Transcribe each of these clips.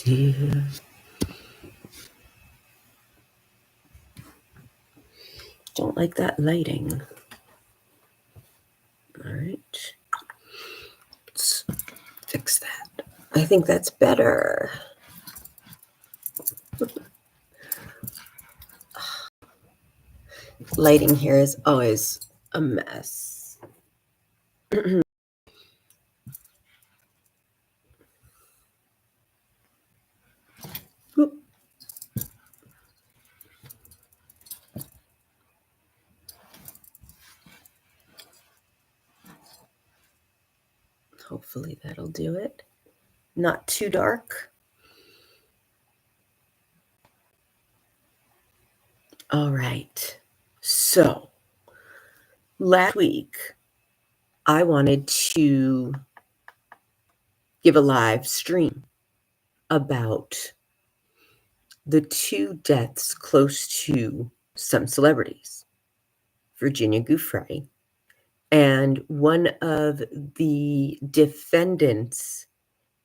Yeah. Don't like that lighting. All right. Let's fix that. I think that's better. Lighting here is always a mess. Whoop. Hopefully that'll do it. Not too dark. All right. So last week, I wanted to give a live stream about the two deaths close to some celebrities, Virginia Giuffre and one of the defendants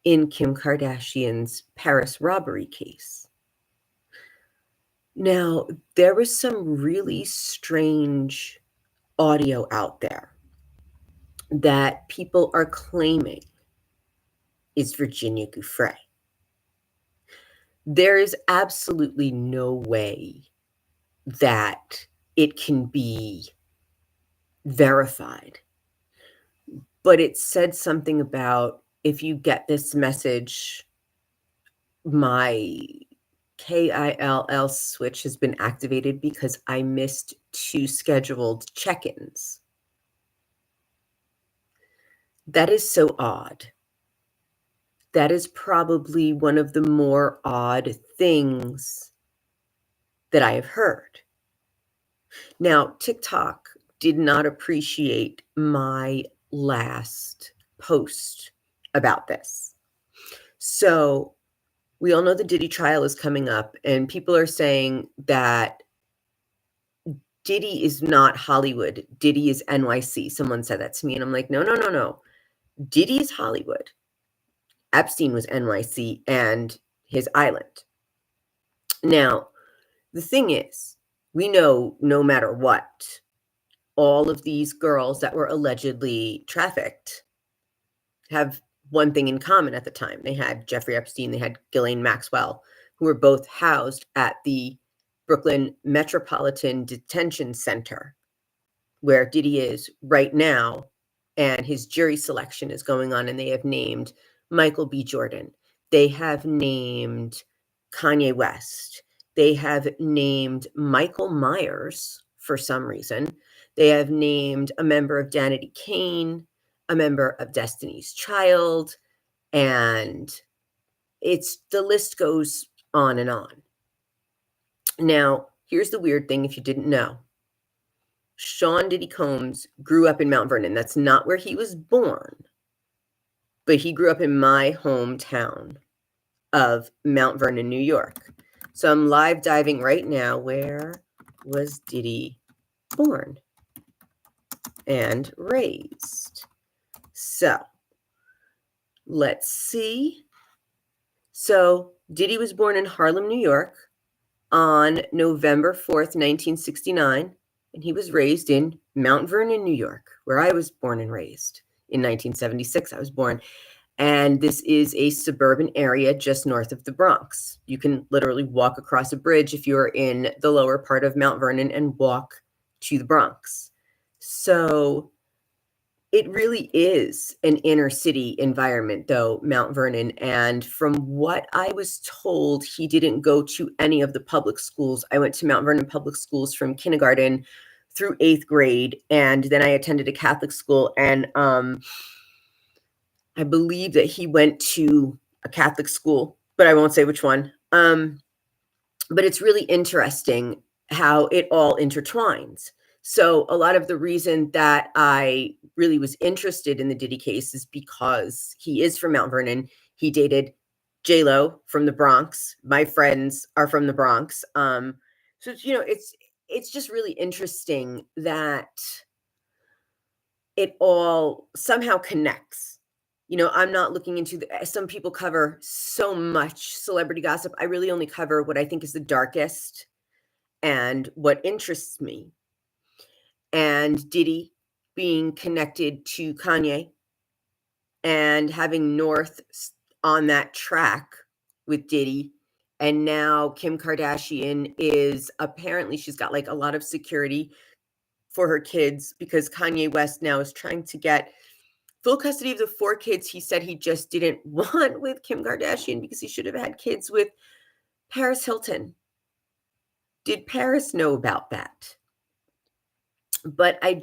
in Kim Kardashian's Paris robbery case. Now, there was some really strange audio out there that people are claiming is Virginia Giuffre. There is absolutely no way that it can be verified. But it said something about, if you get this message, my KILL switch has been activated because I missed 2 scheduled check-ins. That is so odd. That is probably one of the more odd things that I have heard. Now, TikTok did not appreciate my last post about this. So we all know the Diddy trial is coming up, and people are saying that Diddy is not Hollywood. Diddy is NYC. Someone said that to me, and I'm like, no. Diddy is Hollywood. Epstein was NYC and his island. Now, the thing is, we know no matter what, all of these girls that were allegedly trafficked have one thing in common at the time. They had Jeffrey Epstein, they had Ghislaine Maxwell, who were both housed at the Brooklyn Metropolitan Detention Center, where Diddy is right now, and his jury selection is going on, and they have named Michael B. Jordan. They have named Kanye West. They have named Michael Myers for some reason. They have named a member of Danity Kane, a member of Destiny's Child, and the list goes on and on. Now, here's the weird thing if you didn't know. Sean Diddy Combs grew up in Mount Vernon. That's not where he was born, but he grew up in my hometown of Mount Vernon, New York. So I'm live diving right now. Where was Diddy born and raised? So let's see. So Diddy was born in Harlem, New York on November 4th, 1969. And he was raised in Mount Vernon, New York, where I was born and raised. In 1976, I was born. And this is a suburban area just north of the Bronx. You can literally walk across a bridge if you're in the lower part of Mount Vernon and walk to the Bronx. So it really is an inner city environment, though, Mount Vernon. And from what I was told, he didn't go to any of the public schools. I went to Mount Vernon public schools from kindergarten through 8th grade. And then I attended a Catholic school. And I believe that he went to a Catholic school, but I won't say which one. But it's really interesting how it all intertwines. So a lot of the reason that I really was interested in the Diddy case is because he is from Mount Vernon. He dated J-Lo from the Bronx. My friends are from the Bronx. So it's just really interesting that it all somehow connects. I'm not looking into some people cover so much celebrity gossip. I really only cover what I think is the darkest and what interests me. And Diddy being connected to Kanye and having North on that track with Diddy. And now Kim Kardashian is apparently she's got like a lot of security for her kids because Kanye West now is trying to get full custody of the 4 kids he said he just didn't want with Kim Kardashian because he should have had kids with Paris Hilton. Did Paris know about that? But I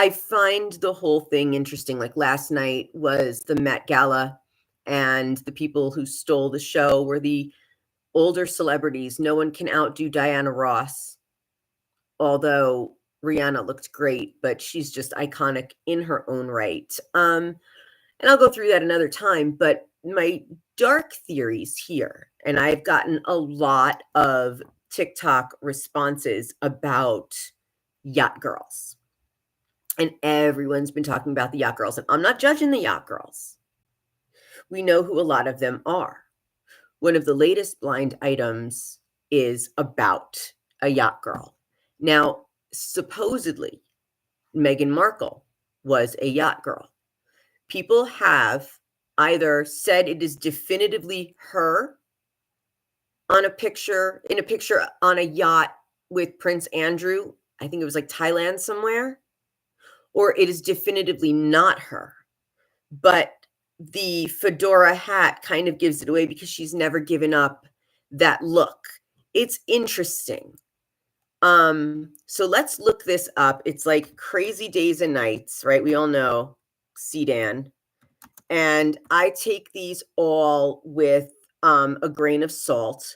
find the whole thing interesting. Like last night was the Met Gala, and the people who stole the show were the older celebrities. No one can outdo Diana Ross, although Rihanna looked great, but she's just iconic in her own right. And I'll go through that another time, but my dark theories here, and I've gotten a lot of TikTok responses about yacht girls. And everyone's been talking about the yacht girls, and I'm not judging the yacht girls. We know who a lot of them are. One of the latest blind items is about a yacht girl. Now, supposedly, Meghan Markle was a yacht girl. People have either said it is definitively her in a picture on a yacht with Prince Andrew. I think it was like Thailand somewhere. Or it is definitively not her. But the fedora hat kind of gives it away because she's never given up that look. It's interesting. So let's look this up. It's like Crazy Days and Nights, right? We all know Sedan. And I take these all with a grain of salt,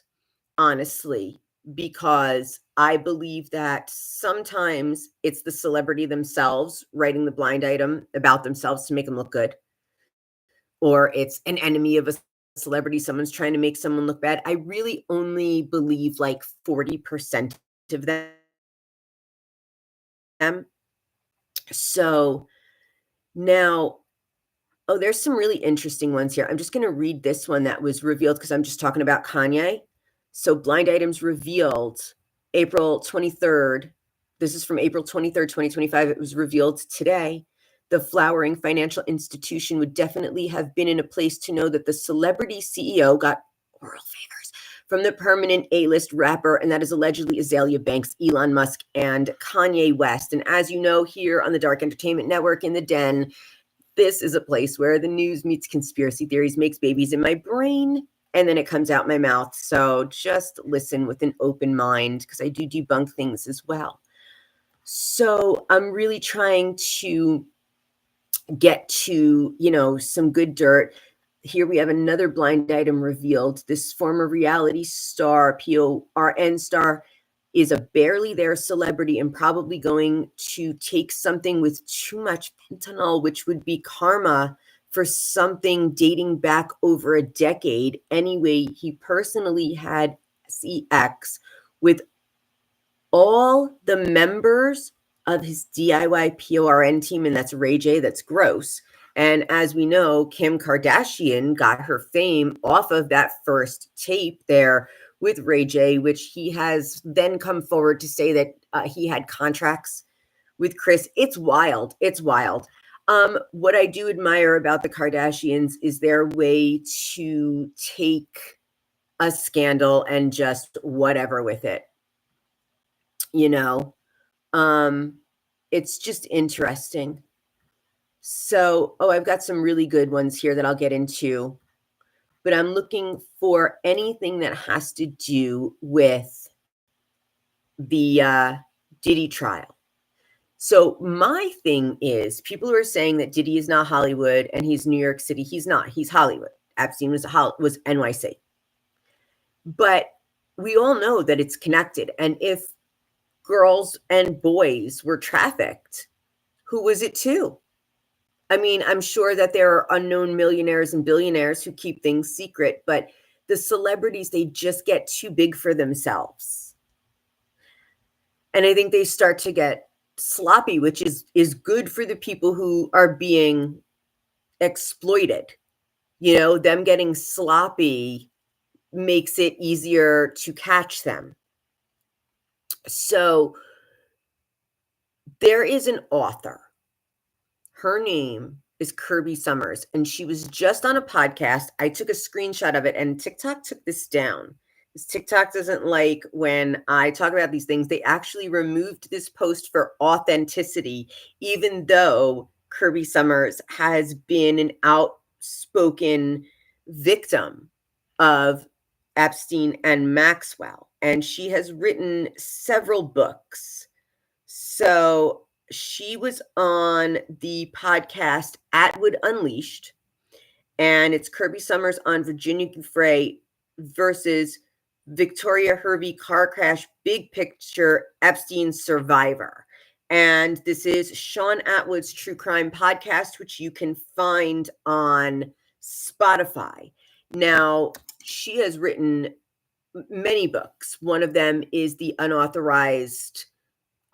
honestly, because I believe that sometimes it's the celebrity themselves writing the blind item about themselves to make them look good, or it's an enemy of a celebrity. Someone's trying to make someone look bad. I really only believe like 40% of them. So now, oh, there's some really interesting ones here. I'm just going to read this one that was revealed because I'm just talking about Kanye. So blind items revealed April 23rd. This is from April 23rd, 2025. It was revealed today. The flowering financial institution would definitely have been in a place to know that the celebrity CEO got oral favors from the permanent A-list rapper, and that is allegedly Azalea Banks, Elon Musk, and Kanye West. And as you know, here on the Dark Entertainment Network in the Den, this is a place where the news meets conspiracy theories, makes babies in my brain, and then it comes out my mouth. So just listen with an open mind because I do debunk things as well. So I'm really trying to get to, some good dirt. Here we have another blind item revealed. This former reality star, PORN star, is a barely there celebrity and probably going to take something with too much fentanyl, which would be karma for something dating back over a decade. Anyway, he personally had sex with all the members of his DIY PORN team, and that's Ray J. That's gross. And as we know, Kim Kardashian got her fame off of that first tape there with Ray J, which he has then come forward to say that he had contracts with Kris. It's wild. It's wild. What I do admire about the Kardashians is their way to take a scandal and just whatever with it. It's just interesting. So, I've got some really good ones here that I'll get into, but I'm looking for anything that has to do with the Diddy trial. So my thing is, people who are saying that Diddy is not Hollywood and he's New York City. He's not. He's Hollywood. Epstein was NYC. But we all know that it's connected. And if girls and boys were trafficked, who was it to? I mean, I'm sure that there are unknown millionaires and billionaires who keep things secret, but the celebrities, they just get too big for themselves. And I think they start to get sloppy, which is good for the people who are being exploited. You know, them getting sloppy makes it easier to catch them. So there is an author. Her name is Kirby Summers, and she was just on a podcast. I took a screenshot of it, and TikTok took this down. Because TikTok doesn't like when I talk about these things. They actually removed this post for authenticity, even though Kirby Summers has been an outspoken victim of Epstein and Maxwell, and she has written several books. So she was on the podcast Atwood Unleashed, and it's Kirby Summers on Virginia Giuffre versus Victoria Hervey car crash, big picture, Epstein survivor. And this is Sean Atwood's true crime podcast, which you can find on Spotify. Now, she has written many books. One of them is the unauthorized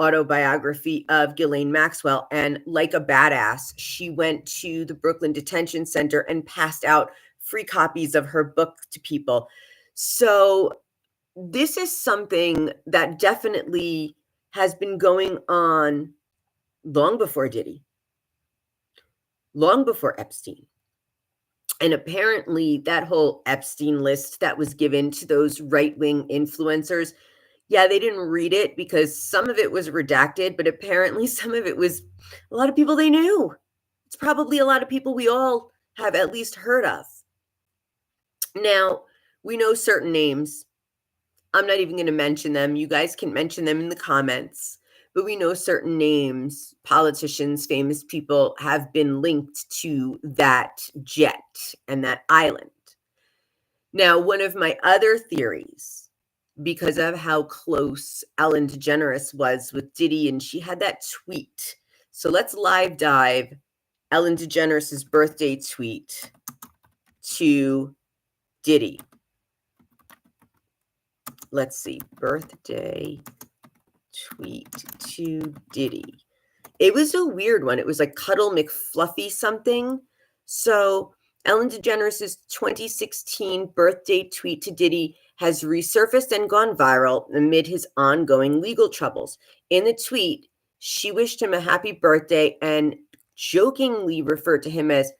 autobiography of Ghislaine Maxwell. And like a badass, she went to the Brooklyn Detention Center and passed out free copies of her book to people. So this is something that definitely has been going on long before Diddy, long before Epstein. And apparently that whole Epstein list that was given to those right-wing influencers, yeah, they didn't read it because some of it was redacted, but apparently some of it was a lot of people they knew. It's probably a lot of people we all have at least heard of. Now, we know certain names. I'm not even going to mention them. You guys can mention them in the comments. But we know certain names, politicians, famous people have been linked to that jet and that island. Now, one of my other theories, because of how close Ellen DeGeneres was with Diddy, and she had that tweet. So let's live dive Ellen DeGeneres' birthday tweet to Diddy. Let's see, birthday tweet to Diddy. It was a weird one. It was like Cuddle McFluffy something. So Ellen DeGeneres' 2016 birthday tweet to Diddy has resurfaced and gone viral amid his ongoing legal troubles. In the tweet, she wished him a happy birthday and jokingly referred to him as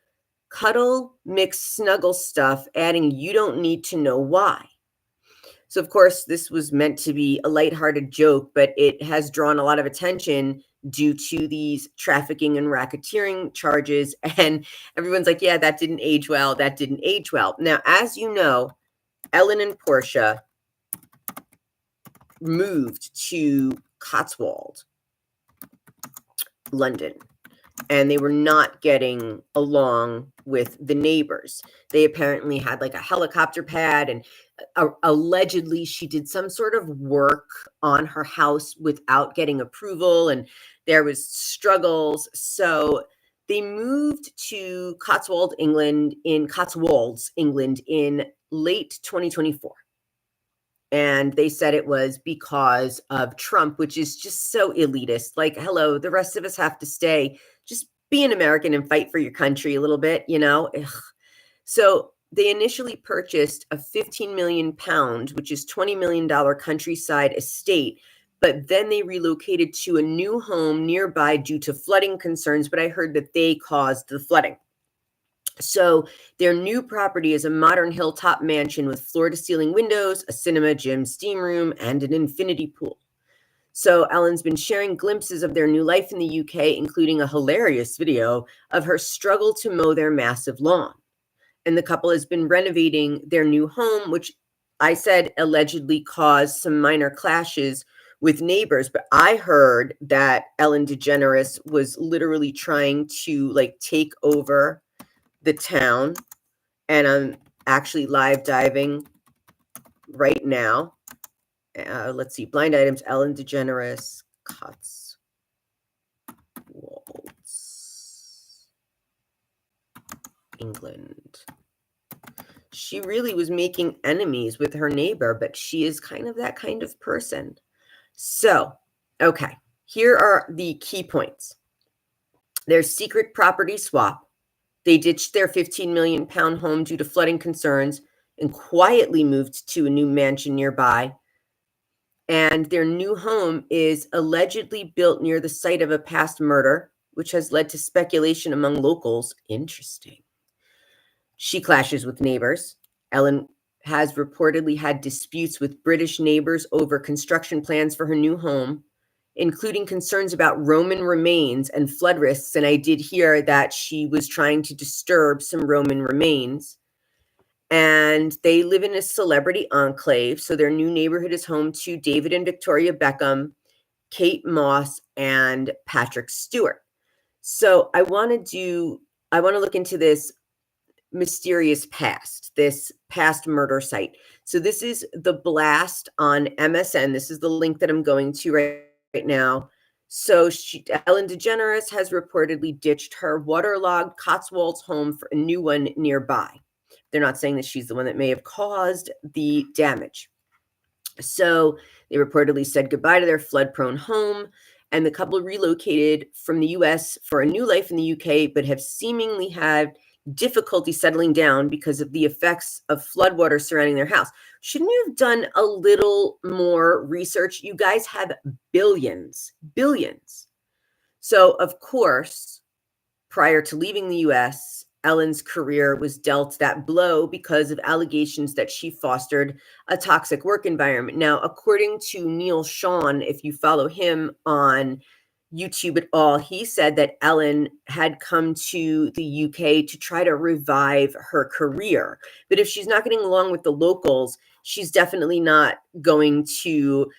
Cuddle McSnuggle Stuff, adding, "You don't need to know why." So, of course, this was meant to be a lighthearted joke, but it has drawn a lot of attention due to these trafficking and racketeering charges. And everyone's like, yeah, that didn't age well. That didn't age well. Now, as you know, Ellen and Portia moved to Cotswold, London, and they were not getting along with the neighbors. They apparently had like a helicopter pad, and allegedly she did some sort of work on her house without getting approval, and there was struggles. So they moved to Cotswolds, England in late 2024. And they said it was because of Trump, which is just so elitist. Like, hello, the rest of us have to stay. Just be an American and fight for your country a little bit, you know? Ugh. So they initially purchased a 15 million pound, which is $20 million countryside estate, but then they relocated to a new home nearby due to flooding concerns. But I heard that they caused the flooding. So their new property is a modern hilltop mansion with floor-to-ceiling windows, a cinema, gym, steam room, and an infinity pool. So Ellen's been sharing glimpses of their new life in the UK, including a hilarious video of her struggle to mow their massive lawn. And the couple has been renovating their new home, which I said allegedly caused some minor clashes with neighbors. But I heard that Ellen DeGeneres was literally trying to like take over the town, and I'm actually live diving right now. Let's see, blind items, Ellen DeGeneres, Cotswolds, England. She really was making enemies with her neighbor, but she is kind of that kind of person. So, okay, here are the key points. There's secret property swap. They ditched their 15 million pound home due to flooding concerns and quietly moved to a new mansion nearby. And their new home is allegedly built near the site of a past murder, which has led to speculation among locals. Interesting. She clashes with neighbors. Ellen has reportedly had disputes with British neighbors over construction plans for her new home, including concerns about Roman remains and flood risks. And I did hear that she was trying to disturb some Roman remains. And they live in a celebrity enclave. So their new neighborhood is home to David and Victoria Beckham, Kate Moss, and Patrick Stewart. So I want to look into this mysterious past, this past murder site. So this is The Blast on MSN. This is the link that I'm going to right now. So Ellen DeGeneres has reportedly ditched her waterlogged Cotswolds home for a new one nearby. They're not saying that she's the one that may have caused the damage. So they reportedly said goodbye to their flood-prone home, and the couple relocated from the US for a new life in the UK, but have seemingly had difficulty settling down because of the effects of floodwater surrounding their house. Shouldn't you have done a little more research? You guys have billions. So, of course, prior to leaving the US, Ellen's career was dealt that blow because of allegations that she fostered a toxic work environment. Now, according to Neil Sean, if you follow him on YouTube at all, he said that Ellen had come to the UK to try to revive her career. But if she's not getting along with the locals, she's definitely not going to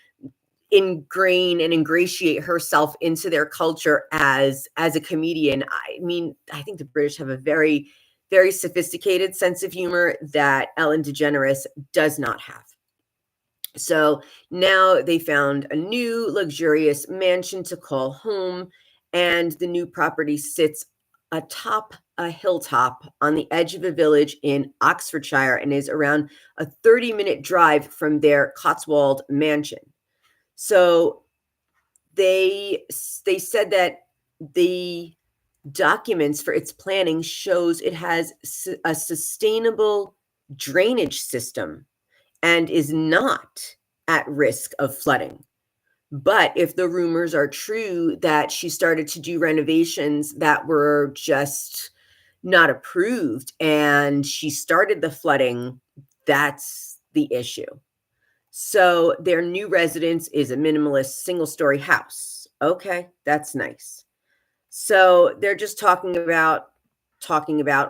ingrain and ingratiate herself into their culture as a comedian. I mean, I think the British have a very, very sophisticated sense of humor that Ellen DeGeneres does not have. So now they found a new luxurious mansion to call home, and the new property sits atop a hilltop on the edge of a village in Oxfordshire and is around a 30-minute drive from their Cotswold mansion. So they said that the documents for its planning shows it has a sustainable drainage system and is not at risk of flooding. But if the rumors are true that she started to do renovations that were just not approved and she started the flooding, that's the issue. So their new residence is a minimalist single-story house. Okay, that's nice. So they're just talking about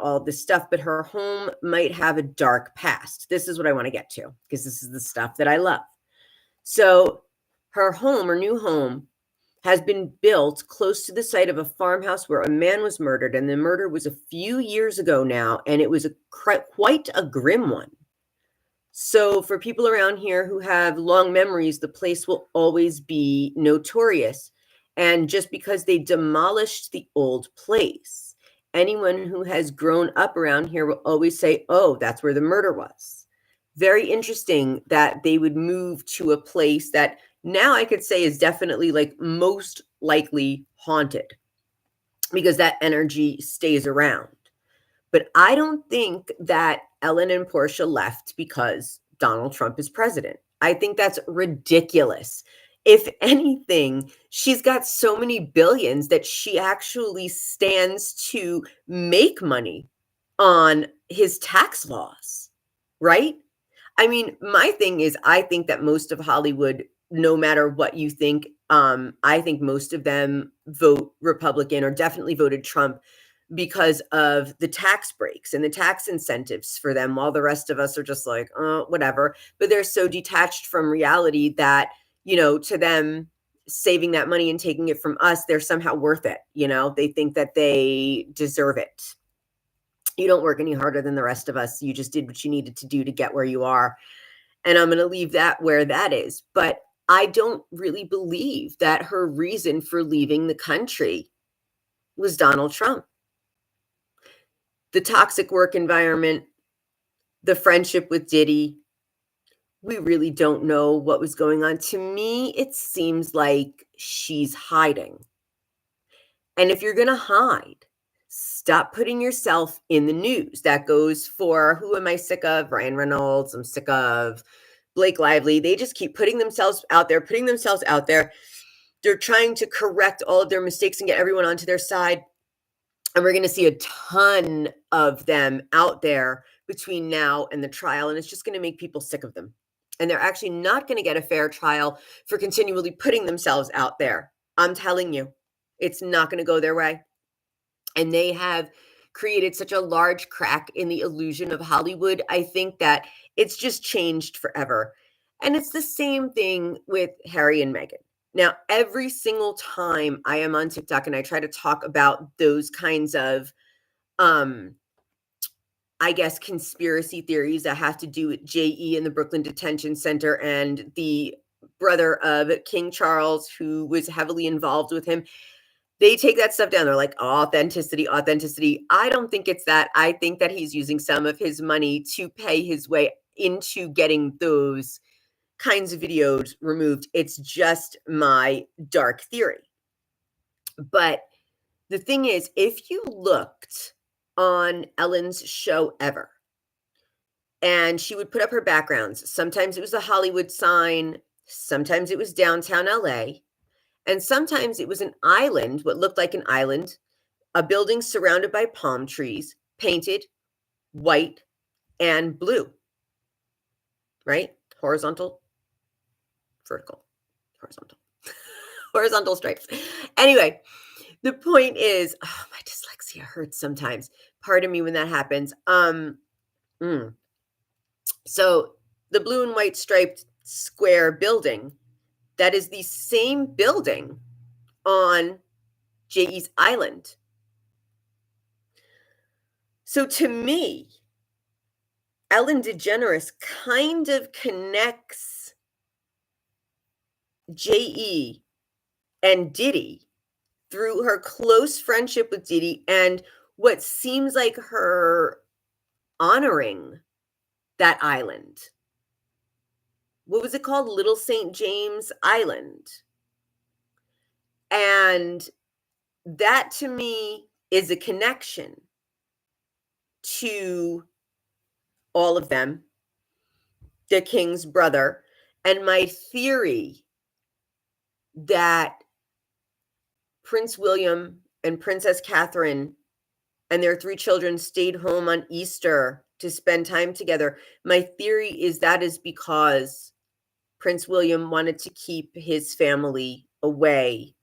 all this stuff, but her home might have a dark past. This is what I want to get to because this is the stuff that I love. So her new home, has been built close to the site of a farmhouse where a man was murdered, and the murder was a few years ago now, and it was quite a grim one. So for people around here who have long memories, the place will always be notorious. And just because they demolished the old place, anyone who has grown up around here will always say, oh, that's where the murder was. Very interesting that they would move to a place that now I could say is definitely like most likely haunted because that energy stays around. But I don't think that Ellen and Portia left because Donald Trump is president. I think that's ridiculous. If anything, she's got so many billions that she actually stands to make money on his tax laws, right? I mean, my thing is, I think that most of Hollywood, no matter what you think, I think most of them vote Republican or definitely voted Trump because of the tax breaks and the tax incentives for them, while the rest of us are just like, whatever. But they're so detached from reality that, to them, saving that money and taking it from us, they're somehow worth it. They think that they deserve it. You don't work any harder than the rest of us. You just did what you needed to do to get where you are. And I'm going to leave that where that is. But I don't really believe that her reason for leaving the country was Donald Trump. The toxic work environment, the friendship with Diddy, we really don't know what was going on. To me, it seems like she's hiding. And if you're going to hide, Stop putting yourself in the news. That goes for, who am I sick of? Ryan Reynolds. I'm sick of Blake Lively. They just keep putting themselves out there, putting themselves out there. They're trying to correct all of their mistakes and get everyone onto their side. And we're going to see a ton of them out there between now and the trial. And it's just going to make people sick of them. And they're actually not going to get a fair trial for continually putting themselves out there. I'm telling you, it's not going to go their way. And they have created such a large crack in the illusion of Hollywood. I think that it's just changed forever. And it's the same thing with Harry and Meghan. Now, every single time I am on TikTok and I try to talk about those kinds of, I guess, conspiracy theories that have to do with J.E. and the Brooklyn Detention Center and the brother of King Charles, who was heavily involved with him, they take that stuff down. They're like, authenticity, authenticity. I don't think it's that. I think that he's using some of his money to pay his way into getting those kinds of videos removed. It's just my dark theory. But the thing is, if you looked on Ellen's show ever, and she would put up her backgrounds, sometimes it was a Hollywood sign, sometimes it was downtown LA, and sometimes it was an island, what looked like an island, a building surrounded by palm trees, painted white and blue, right? Horizontal, vertical, horizontal, horizontal stripes. Anyway, the point is, oh, my dyslexia hurts sometimes. Pardon me when that happens. So the blue and white striped square building, that is the same building on J.E.'s island. So to me, Ellen DeGeneres kind of connects J.E. and Diddy through her close friendship with Diddy and what seems like her honoring that island. What was it called? Little St. James Island. And that to me is a connection to all of them, the king's brother. And my theory that Prince William and Princess Catherine and their 3 children stayed home on Easter to spend time together. My theory is that is because Prince William wanted to keep his family away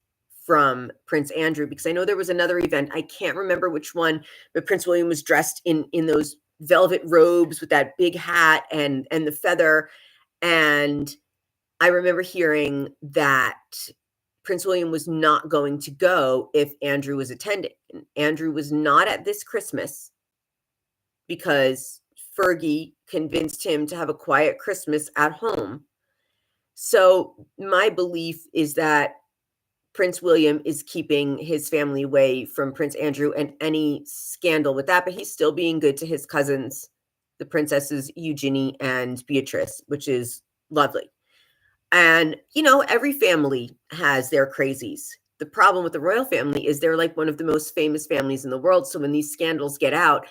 from Prince Andrew, because I know there was another event, I can't remember which one, but Prince William was dressed in those velvet robes with that big hat and the feather. And I remember hearing that Prince William was not going to go if Andrew was attending. And Andrew was not at this Christmas because Fergie convinced him to have a quiet Christmas at home. So my belief is that Prince William is keeping his family away from Prince Andrew and any scandal with that, but he's still being good to his cousins, the princesses Eugenie and Beatrice, which is lovely. And, you know, every family has their crazies. The problem with the royal family is they're like one of the most famous families in the world. So when these scandals get out,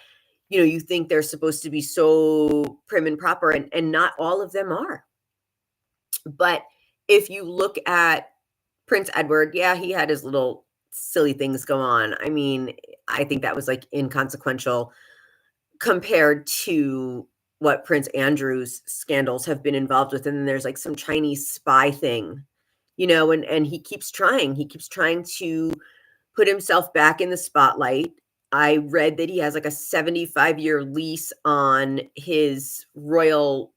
you know, you think they're supposed to be so prim and proper, and not all of them are. But if you look at Prince Edward, yeah, he had his little silly things go on. I mean, I think that was like inconsequential compared to what Prince Andrew's scandals have been involved with. And then there's like some Chinese spy thing, you know, and he keeps trying to put himself back in the spotlight. I read that he has like a 75-year lease on his royal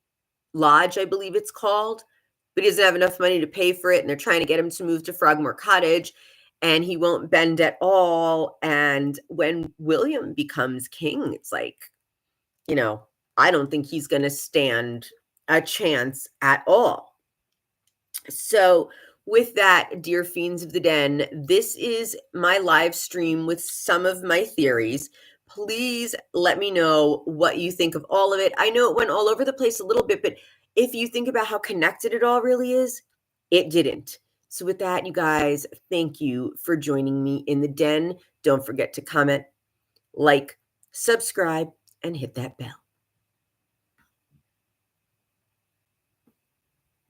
lodge, I believe it's called, but he doesn't have enough money to pay for it. And they're trying to get him to move to Frogmore Cottage, and he won't bend at all. And when William becomes king, it's like, you know, I don't think he's going to stand a chance at all. So with that, dear fiends of the den, this is my live stream with some of my theories. Please let me know what you think of all of it. I know it went all over the place a little bit, but if you think about how connected it all really is, it didn't. So with that, you guys, thank you for joining me in the den. Don't forget to comment, like, subscribe, and hit that bell.